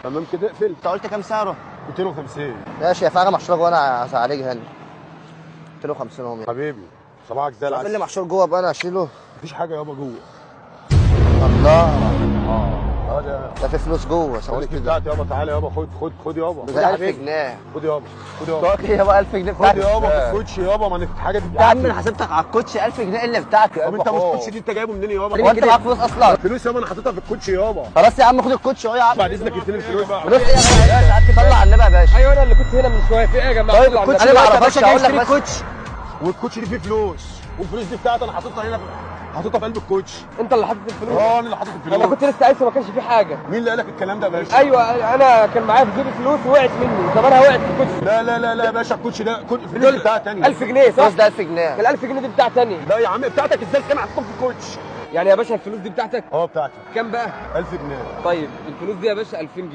تمام كده اقفل. انت قلت كام سعره؟ 250. ماشي يا فعلا محشور جوه، انا هعالجها هنا 250 اهم. حبيبي صباحك زي العسل اللي العسل. محشور جوه بقى انا هشيله. مفيش حاجه يابا جوه. الله، ده ده في فلوس جوه الفلوس ثواني كده. بتاعتي يابا. تعالى يابا، خد يابا. خد ده يا 1000 حبيبي. جنيه. خد يابا. بقولك ايه بقى 1000 جنيه خد بتاعتي؟ يابا في الكوتش يابا، ما الحاجه دي يا عم بتاعتي. انا حسبتك على الكوتشي 1000 جنيه اللي بتاعتي. طب انت مش الكوتش دي انت جايبه منين يابا؟ هو انت معاك فلوس اصلا؟ الفلوس يابا انا حاططها في الكوتش يابا. خلاص يا عم خد الكوتشي اهو يا عم. بعد اذنك اديني الفلوس. فلوس ايه يا باشا؟ قعدت تطلع على النبي يا باشا. ايوه انا اللي كنت هنا من شويه، في ايه يا جماعه؟ طيب الكوتشي انا ما اعرفش اقول لك بس. الكوتش والكوتش دي فيه فلوس، والفلوس دي بتاعتي انا حاططها هنا، حاططها في قلب الكوتش. انت اللي حاطط الفلوس؟ اه انا اللي حاطط الفلوس. انا كنت لسه قايسه ما كانش في حاجه. مين اللي قال لك الكلام ده يا باشا؟ ايوه انا كان معايا في جيبي فلوس وقعت مني، زمانها وقعت في الكوتشي. لا يا باشا، الكوتش ده الفلوس بتاعتي تاني. 1000 جنيه صح؟ الفلوس ده 1000 جنيه. ال 1000 جنيه دي بتاع تاني. لا يا عم بتاعتك ازاي كان حاططهم في الكوتش؟ يعني يا باشا الفلوس دي بتاعتك؟ اه بتاعتي. كام بقى؟ 1000 جنيه. طيب الفلوس دي يا باشا 2000 جنيه.